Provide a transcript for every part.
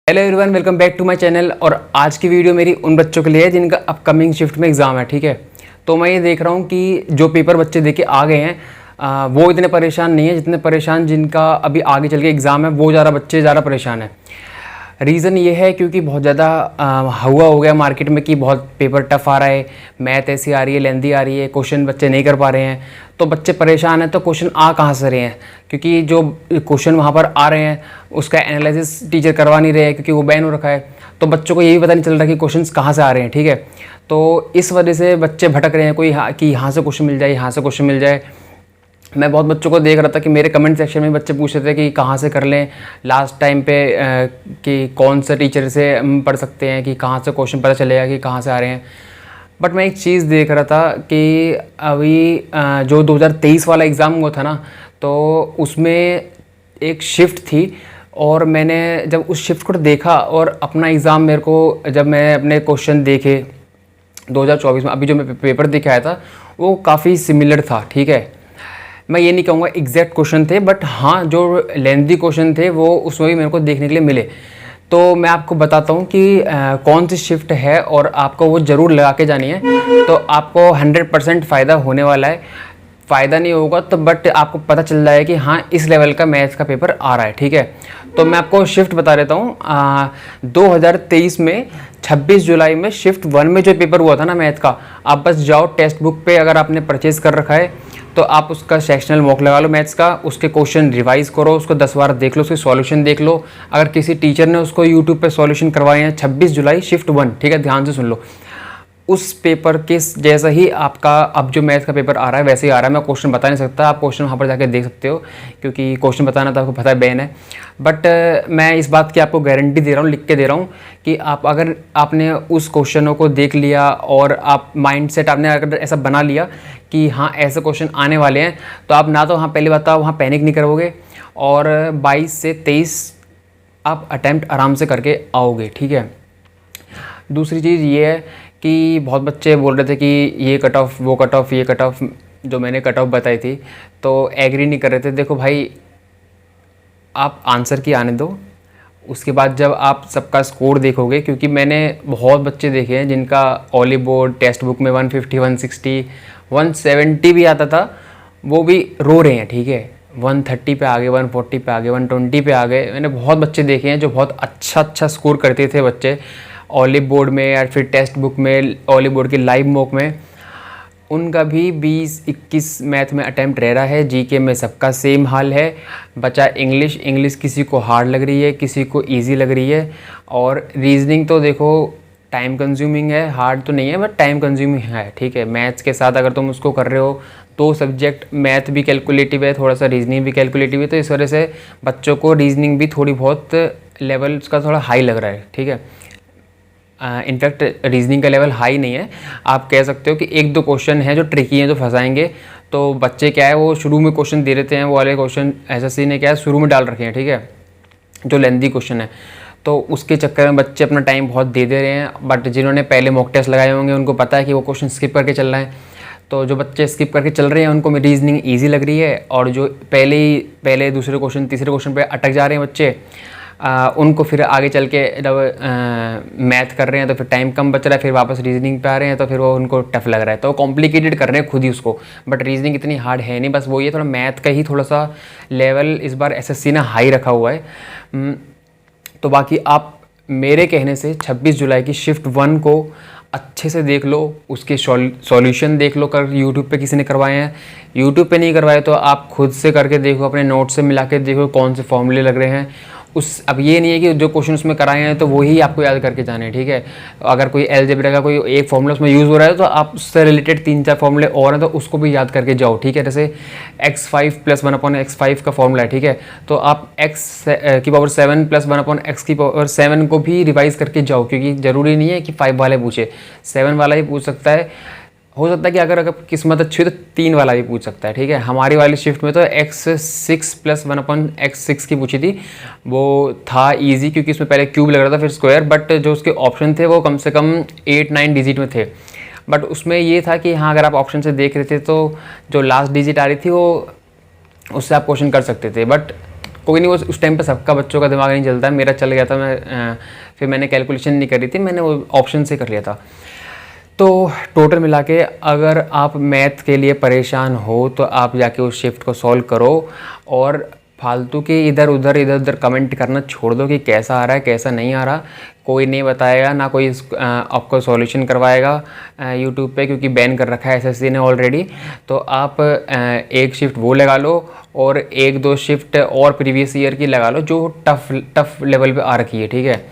Hello everyone, welcome back to my channel. और आज की वीडियो मेरी उन बच्चों के लिए है जिनका अपकमिंग शिफ्ट में एग्ज़ाम है। ठीक है, तो मैं ये देख रहा हूँ कि जो पेपर बच्चे देके आ गए हैं वो इतने परेशान नहीं है जितने परेशान जिनका अभी आगे चल के एग्ज़ाम है, वो बच्चे ज़्यादा परेशान है। रीज़न ये है क्योंकि बहुत ज़्यादा हुआ हो गया मार्केट में कि बहुत पेपर टफ आ रहा है, मैथ ऐसी आ रही है, लेंदी आ रही है, क्वेश्चन बच्चे नहीं कर पा रहे हैं, तो बच्चे परेशान हैं। तो क्वेश्चन आ कहाँ से रहे हैं? क्योंकि जो क्वेश्चन वहाँ पर आ रहे हैं उसका एनालिसिस टीचर करवा नहीं रहे हैं क्योंकि वो बैन हो रखा है। तो बच्चों को यही पता नहीं चल रहा कि क्वेश्चंस कहाँ से आ रहे हैं। ठीक है, तो इस वजह से बच्चे भटक रहे हैं, कोई कि यहाँ से क्वेश्चन मिल जाए, यहाँ से क्वेश्चन मिल जाए। मैं बहुत बच्चों को देख रहा था कि मेरे कमेंट सेक्शन में बच्चे पूछ रहे थे कि कहाँ से कर लें लास्ट टाइम पे, कि कौन सा टीचर से पढ़ सकते हैं, कि कहाँ से क्वेश्चन पता चलेगा कि कहाँ से आ रहे हैं। बट मैं एक चीज़ देख रहा था कि अभी जो 2023 वाला एग्ज़ाम हुआ था ना, तो उसमें एक शिफ्ट थी और मैंने जब उस शिफ्ट को देखा और अपना एग्ज़ाम मेरे को, जब मैं अपने क्वेश्चन देखे 2024 में, अभी जो मैं पेपर देखे आया था वो काफ़ी सिमिलर था। ठीक है, मैं ये नहीं कहूँगा एग्जैक्ट क्वेश्चन थे, बट हाँ जो लेंथी क्वेश्चन थे वो उसमें भी मेरे को देखने के लिए मिले। तो मैं आपको बताता हूँ कि कौन सी शिफ्ट है और आपको वो ज़रूर लगा के जानी है, तो आपको 100% फ़ायदा होने वाला है। फ़ायदा नहीं होगा तो बट आपको पता चल रहा है कि हाँ इस लेवल का मैथ्स का पेपर आ रहा है। ठीक है, तो मैं आपको शिफ्ट बता देता हूँ। 2023 में 26 जुलाई में शिफ्ट 1 में जो पेपर हुआ था ना मैथ का, आप बस जाओ टेक्स्ट बुक पे, अगर आपने परचेज़ कर रखा है तो आप उसका सेक्शनल मॉक लगा लो मैथ्स का, उसके क्वेश्चन रिवाइज़ करो, उसको 10 बार देख लो, उसके सॉल्यूशन देख लो। अगर किसी टीचर ने उसको यूट्यूब पे सॉल्यूशन करवाए हैं, 26 जुलाई शिफ्ट 1, ठीक है, ध्यान से सुन लो। उस पेपर के जैसा ही आपका अब जो मैथ का पेपर आ रहा है वैसे ही आ रहा है। मैं क्वेश्चन बता नहीं सकता, आप क्वेश्चन वहाँ पर जाके देख सकते हो क्योंकि क्वेश्चन बताना तो आपको पता है बैन है। बट मैं इस बात की आपको गारंटी दे रहा हूँ, लिख के दे रहा हूँ कि आप अगर आपने उस क्वेश्चनों को देख लिया और आप माइंडसेट आपने अगर ऐसा बना लिया कि हाँ ऐसे क्वेश्चन आने वाले हैं, तो आप ना तो वहाँ पहली बात तो वहाँ पैनिक नहीं करोगे और 22 से 23 आप अटैम्प्ट आराम से करके आओगे। ठीक है, दूसरी चीज़ ये है कि बहुत बच्चे बोल रहे थे कि ये कट ऑफ, वो कट ऑफ, ये कट ऑफ, जो मैंने कट ऑफ बताई थी तो एग्री नहीं कर रहे थे। देखो भाई, आप आंसर की आने दो, उसके बाद जब आप सबका स्कोर देखोगे, क्योंकि मैंने बहुत बच्चे देखे हैं जिनका ऑली बोर्ड टेक्स्ट बुक में 150, 160, 170 भी आता था, वो भी रो रहे हैं। ठीक है, 130 पे आ गए, 140 पे आ गए, 120 पे आ गए। मैंने बहुत बच्चे देखे हैं जो बहुत अच्छा स्कोर करते थे बच्चे ऑलिव बोर्ड में या फिर टेक्स्ट बुक में, ऑलिव बोर्ड की लाइव मॉक में। उनका भी 20-21 मैथ में अटैम्प्ट रह रहा है। जीके में सबका सेम हाल है। बचा इंग्लिश किसी को हार्ड लग रही है, किसी को इजी लग रही है। और रीजनिंग तो देखो टाइम कंज्यूमिंग है, हार्ड तो नहीं है बट टाइम कंज्यूमिंग है। ठीक है, मैथ्स के साथ अगर तुम उसको कर रहे हो, 2 सब्जेक्ट, मैथ भी कैलकुलेटिव है, थोड़ा सा रीजनिंग भी कैलकुलेटिव है, तो इस वजह से बच्चों को रीजनिंग भी थोड़ी बहुत लेवल उसका थोड़ा हाई लग रहा है। ठीक है, इनफैक्ट रीजनिंग का लेवल हाई नहीं है, आप कह सकते हो कि 1-2 क्वेश्चन हैं जो ट्रिकी हैं, जो फंसाएंगे। तो बच्चे क्या है, वो शुरू में क्वेश्चन दे देते हैं, वो वाले क्वेश्चन एसएससी ने क्या है शुरू में डाल रखे हैं। ठीक है, जो लेंदी क्वेश्चन है, तो उसके चक्कर में बच्चे अपना टाइम बहुत दे दे रहे हैं। बट जिन्होंने पहले मॉक टेस्ट लगाए होंगे उनको पता है कि वो क्वेश्चन स्किप करके चल रहे हैं। तो जो बच्चे स्किप करके चल रहे हैं उनको रीजनिंग ईजी लग रही है, और जो पहले दूसरे क्वेश्चन तीसरे क्वेश्चन पर अटक जा रहे हैं बच्चे, उनको फिर आगे चल के जब मैथ कर रहे हैं तो फिर टाइम कम बच रहा है, फिर वापस रीजनिंग पे आ रहे हैं तो फिर वो उनको टफ लग रहा है, तो वो कॉम्प्लिकेटेड कर रहे हैं खुद ही उसको। बट रीजनिंग इतनी हार्ड है नहीं, बस वो ये थोड़ा मैथ का ही थोड़ा सा लेवल इस बार एसएससी ने हाई रखा हुआ है। तो बाकी आप मेरे कहने से 26 जुलाई की शिफ्ट 1 को अच्छे से देख लो, उसके सॉल्यूशन देख लो, कर यूट्यूब पे किसी ने करवाए हैं। यूट्यूब पे नहीं करवाए तो आप खुद से करके देखो, अपने नोट से मिला के देखो कौन से फॉर्मूले लग रहे हैं। अब ये नहीं है कि जो क्वेश्चन उसमें कराए हैं तो वही आपको याद करके जाने हैं। ठीक है, अगर कोई अलजेब्रा का कोई एक फॉर्मूला उसमें यूज़ हो रहा है तो आप उससे रिलेटेड 3-4 फॉर्मूले और हैं तो उसको भी याद करके जाओ। ठीक है, जैसे x5 + 1/x5 का फॉर्मूला है। ठीक है, तो आप x की पावर 7 + 1/x की पावर 7 को भी रिवाइज़ करके जाओ, क्योंकि ज़रूरी नहीं है कि 5 वाले पूछे, 7 वाला ही पूछ सकता है। हो सकता है कि अगर किस्मत अच्छी हो तो 3 वाला भी पूछ सकता है। ठीक है, हमारी वाली शिफ्ट में तो x6 + 1/x6 की पूछी थी, वो था इजी क्योंकि उसमें पहले क्यूब लग रहा था फिर स्क्वायर, बट जो उसके ऑप्शन थे वो कम से कम 8-9 डिजिट में थे। बट उसमें ये था कि हाँ अगर आप ऑप्शन से देख रहे थे तो जो लास्ट डिजिट आ रही थी वो उससे आप क्वेश्चन कर सकते थे। बट कोई नहीं, वो उस टाइम पे सबका बच्चों का दिमाग नहीं चलता है, मेरा चल गया था। फिर मैंने कैलकुलेशन नहीं करी थी, मैंने वो ऑप्शन से कर लिया था। तो टोटल मिला के अगर आप मैथ के लिए परेशान हो तो आप जाके उस शिफ्ट को सॉल्व करो, और फालतू के इधर उधर कमेंट करना छोड़ दो कि कैसा आ रहा है कैसा नहीं आ रहा। कोई नहीं बताएगा, ना कोई आपको सॉल्यूशन करवाएगा यूट्यूब पे, क्योंकि बैन कर रखा है एसएससी ने ऑलरेडी। तो आप एक शिफ्ट वो लगा लो और एक दो शिफ्ट और प्रीवियस ईयर की लगा लो जो टफ़ लेवल पे आ रखी है, ठीक है।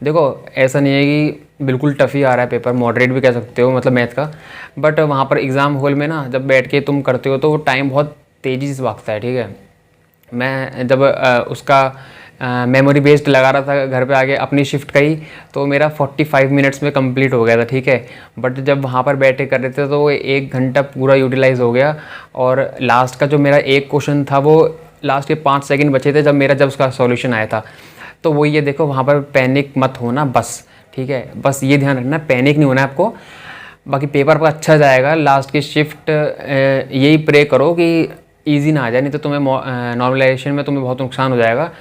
देखो ऐसा नहीं है कि बिल्कुल टफ़ ही आ रहा है पेपर, मॉडरेट भी कह सकते हो मतलब मैथ का, बट वहाँ पर एग्ज़ाम हॉल में ना जब बैठ के तुम करते हो तो वो टाइम बहुत तेज़ी से भागता है, ठीक है। मैं जब उसका मेमोरी बेस्ड लगा रहा था घर पे आके अपनी शिफ्ट का ही, तो मेरा 45 मिनट्स में कंप्लीट हो गया था, ठीक है। बट जब वहाँ पर बैठे कर रहे थे तो वो 1 घंटा पूरा यूटिलाइज हो गया, और लास्ट का जो मेरा एक क्वेश्चन था वो लास्ट के 5 सेकंड बचे थे जब उसका सॉल्यूशन आया था। तो वो ये देखो, वहाँ पर पैनिक मत होना बस, ठीक है। बस ये ध्यान रखना, पैनिक नहीं होना है आपको। बाकी पेपर पर अच्छा जाएगा। लास्ट की शिफ्ट यही प्रे करो कि इजी ना आ जाए, नहीं तो तुम्हें नॉर्मलाइजेशन में तुम्हें बहुत नुकसान हो जाएगा।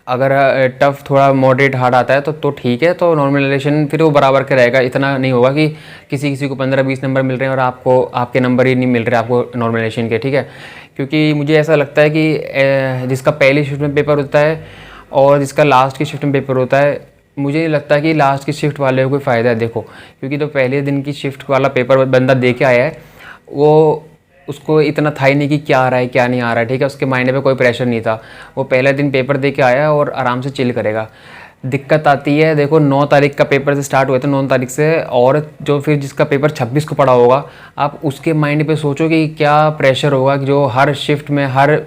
अगर टफ़ थोड़ा मॉडरेट हार्ड आता है तो ठीक है, तो नॉर्मलाइजेशन फिर वो बराबर के रहेगा। इतना नहीं होगा कि किसी को 15-20 नंबर मिल रहे हैं और आपके नंबर ही नहीं मिल रहे आपको नॉर्मलाइजेशन के, ठीक है। क्योंकि मुझे ऐसा लगता है कि जिसका पहली शिफ्ट में पेपर होता है और जिसका लास्ट की शिफ्ट में पेपर होता है, मुझे नहीं लगता कि लास्ट की शिफ्ट वाले को कोई फ़ायदा है। देखो, क्योंकि तो पहले दिन की शिफ्ट वाला पेपर बंदा दे के आया है, वो उसको इतना था ही नहीं कि क्या आ रहा है क्या नहीं आ रहा है, ठीक है। उसके माइंड पे कोई प्रेशर नहीं था, वो पहले दिन पेपर दे के आया और आराम से चिल करेगा। दिक्कत आती है, देखो 9 तारीख का पेपर से स्टार्ट हुए थे, 9 तारीख से, और जो फिर जिसका पेपर 26 को पड़ा होगा, आप उसके माइंड पे सोचो कि क्या प्रेशर होगा, कि जो हर शिफ्ट में हर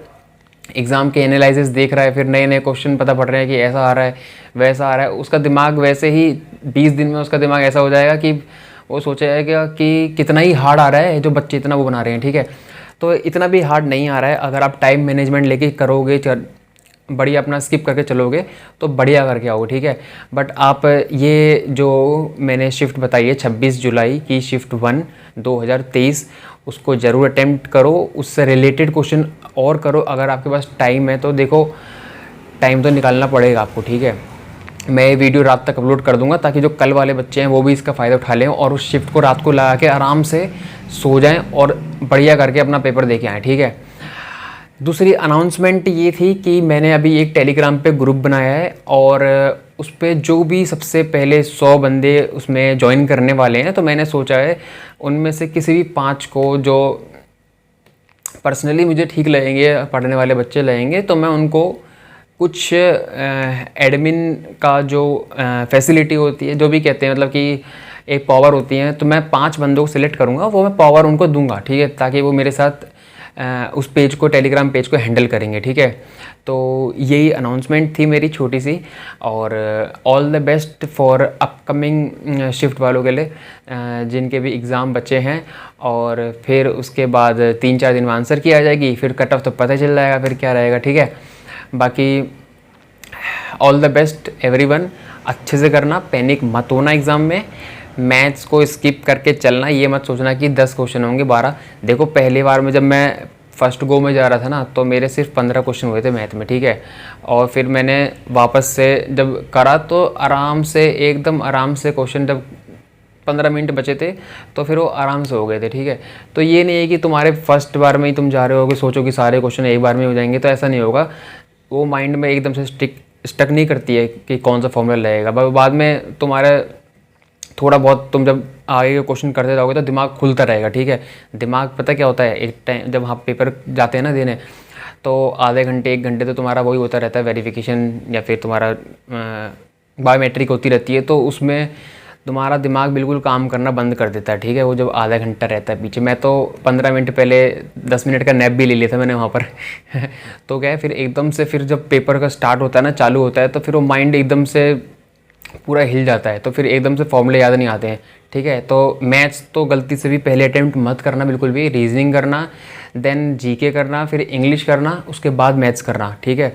एग्ज़ाम के एनालिसिस देख रहा है, फिर नए नए क्वेश्चन पता पड़ रहे हैं कि ऐसा आ रहा है वैसा आ रहा है। उसका दिमाग वैसे ही 20 दिन में उसका दिमाग ऐसा हो जाएगा कि वो सोचेगा कि कितना ही हार्ड आ रहा है, जो बच्चे इतना वो बना रहे हैं, ठीक है। तो इतना भी हार्ड नहीं आ रहा है, अगर आप टाइम मैनेजमेंट लेके करोगे, बढ़िया अपना स्किप करके चलोगे तो बढ़िया करके आओगे, ठीक है। बट आप ये जो मैंने शिफ्ट बताई है 26 जुलाई की शिफ्ट 1 2023, उसको ज़रूर अटेम्प्ट करो, उससे रिलेटेड क्वेश्चन और करो अगर आपके पास टाइम है तो। देखो टाइम तो निकालना पड़ेगा आपको, ठीक है। मैं ये वीडियो रात तक अपलोड कर दूंगा ताकि जो कल वाले बच्चे हैं वो भी इसका फ़ायदा उठा लें और उस शिफ्ट को रात को लगा के आराम से सो जाएं और बढ़िया करके अपना पेपर दे के आएँ, ठीक है। दूसरी अनाउंसमेंट ये थी कि मैंने अभी एक टेलीग्राम पे ग्रुप बनाया है, और उस पर जो भी सबसे पहले 100 बंदे उसमें ज्वाइन करने वाले हैं, तो मैंने सोचा है उनमें से किसी भी 5 को जो पर्सनली मुझे ठीक लगेंगे, पढ़ने वाले बच्चे लगेंगे, तो मैं उनको कुछ एडमिन का जो फैसिलिटी होती है, जो भी कहते हैं मतलब कि एक पावर होती है, तो मैं 5 बंदों को सिलेक्ट करूँगा, वो मैं पावर उनको दूंगा, ठीक है, ताकि वो मेरे साथ उस पेज को, टेलीग्राम पेज को हैंडल करेंगे, ठीक है। तो यही अनाउंसमेंट थी मेरी छोटी सी, और all the best for upcoming shift वालों के लिए जिनके भी एग्ज़ाम बचे हैं। और फिर उसके बाद 3-4 दिन में आंसर की आ जाएगी, फिर कट ऑफ तो पता चल जाएगा फिर क्या रहेगा, ठीक है। बाकी ऑल द बेस्ट एवरीवन, अच्छे से करना, पैनिक मत होना एग्ज़ाम में। मैथ्स को स्किप करके चलना, ये मत सोचना कि 10 क्वेश्चन होंगे 12। देखो पहली बार में जब मैं फर्स्ट गो में जा रहा था ना, तो मेरे सिर्फ 15 क्वेश्चन हुए थे मैथ में, ठीक है। और फिर मैंने वापस से जब करा तो आराम से, एकदम आराम से क्वेश्चन, जब 15 मिनट बचे थे तो फिर वो आराम से हो गए थे, ठीक है। तो ये नहीं है कि तुम्हारे फर्स्ट बार में ही तुम जा रहे हो कि सोचो कि सारे क्वेश्चन एक बार में हो जाएंगे, तो ऐसा नहीं होगा। वो माइंड में एकदम से स्टक नहीं करती है कि कौन सा फॉर्मूला लगेगा। बाद में तुम्हारा थोड़ा बहुत तुम जब आगे के क्वेश्चन करते जाओगे तो दिमाग खुलता रहेगा, ठीक है। दिमाग पता क्या होता है, एक टाइम जब वहाँ पेपर जाते हैं ना देने, तो आधे घंटे 1 घंटे तो तुम्हारा वही होता रहता है वेरिफिकेशन, या फिर तुम्हारा बायोमेट्रिक होती रहती है, तो उसमें तुम्हारा दिमाग बिल्कुल काम करना बंद कर देता है, ठीक है। वो जब आधा घंटा रहता है पीछे, मैं तो 15 मिनट पहले 10 मिनट का नैप भी ले लिया था मैंने वहाँ पर तो क्या है, फिर एकदम से फिर जब पेपर का स्टार्ट होता है ना, चालू होता है, तो फिर वो माइंड एकदम से पूरा हिल जाता है, तो फिर एकदम से फॉर्मूले याद नहीं आते हैं, ठीक है। तो मैथ्स तो गलती से भी पहले अटेम्प्ट मत करना बिल्कुल भी, रीजनिंग करना, देन जीके करना, फिर इंग्लिश करना, उसके बाद मैथ्स करना, ठीक है।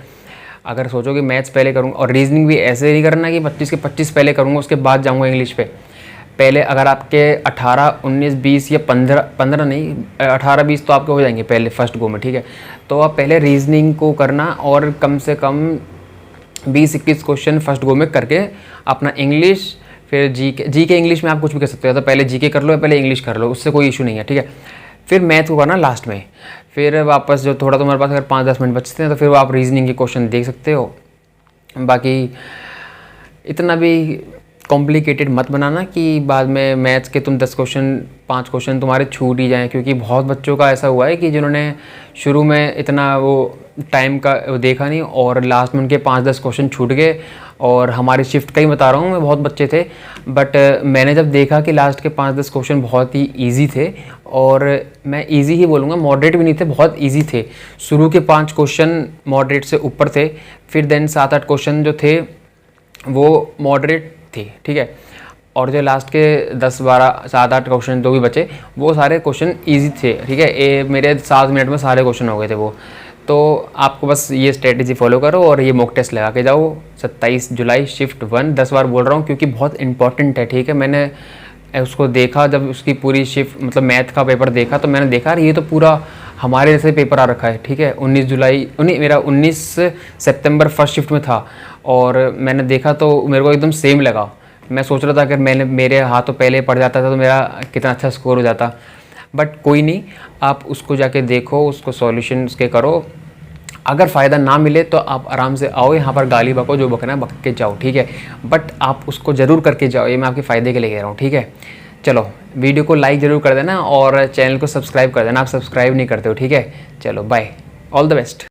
अगर सोचो कि मैथ्स पहले करूँगा और रीजनिंग भी ऐसे नहीं करना कि 25 के 25 पहले करूँगा उसके बाद जाऊँगा इंग्लिश पे। पहले अगर आपके 18, 19, 20 या 15 नहीं 18, 20 तो आपके हो जाएंगे पहले फर्स्ट गो में, ठीक है। तो आप पहले रीजनिंग को करना और कम से कम 20-21 क्वेश्चन फर्स्ट गो में करके अपना इंग्लिश, फिर जीके इंग्लिश में आप कुछ भी कर सकते हो, तो पहले जीके कर लो या पहले इंग्लिश कर लो, उससे कोई इशू नहीं है, ठीक है। फिर मैथ को करना लास्ट में, फिर वापस जो थोड़ा तुम्हारे पास अगर 5-10 मिनट बचते हैं तो फिर आप रीजनिंग के क्वेश्चन देख सकते हो। बाकी इतना भी कॉम्प्लिकेटेड मत बनाना कि बाद में मैथ्स के तुम 10 क्वेश्चन 5 क्वेश्चन तुम्हारे छूट ही जाएँ, क्योंकि बहुत बच्चों का ऐसा हुआ है कि जिन्होंने शुरू में इतना वो टाइम का देखा नहीं और लास्ट में उनके 5-10 क्वेश्चन छूट गए। और हमारी शिफ्ट का ही बता रहा हूँ मैं, बहुत बच्चे थे, बट मैंने जब देखा कि लास्ट के 5-10 क्वेश्चन बहुत ही ईजी थे, और मैं ईजी ही बोलूँगा, मॉडरेट भी नहीं थे, बहुत ईजी थे। शुरू के 5 क्वेश्चन मॉडरेट से ऊपर थे, फिर देन 7-8 क्वेश्चन जो थे वो मॉडरेट थे, ठीक है। और जो लास्ट के 10-12 7-8 क्वेश्चन जो भी बचे वो सारे क्वेश्चन इजी थे, ठीक है। मेरे 7 मिनट में सारे क्वेश्चन हो गए थे वो। तो आपको बस ये स्ट्रेटजी फॉलो करो और ये मॉक टेस्ट लगा के जाओ। 27 जुलाई शिफ्ट 1, 10 बार बोल रहा हूँ क्योंकि बहुत इंपॉर्टेंट है, ठीक है। मैंने उसको देखा, जब उसकी पूरी शिफ्ट मतलब मैथ का पेपर देखा तो मैंने देखा ये तो पूरा हमारे जैसे पेपर आ रखा है, ठीक है। 19 सितंबर फर्स्ट शिफ्ट में था और मैंने देखा तो मेरे को एकदम सेम लगा। मैं सोच रहा था अगर मेरे हाथों पहले पड़ जाता था तो मेरा कितना अच्छा स्कोर हो जाता, बट कोई नहीं, आप उसको जाके देखो, उसको सॉल्यूशन उसके करो। अगर फ़ायदा ना मिले तो आप आराम से आओ यहाँ पर, गाली बको, जो बकना है बक के जाओ, ठीक है। बट आप उसको ज़रूर करके जाओ, ये मैं आपके फ़ायदे के लिए कह रहा हूँ, ठीक है। चलो वीडियो को लाइक ज़रूर कर देना और चैनल को सब्सक्राइब कर देना, आप सब्सक्राइब नहीं करते हो, ठीक है। चलो बाय, ऑल द बेस्ट।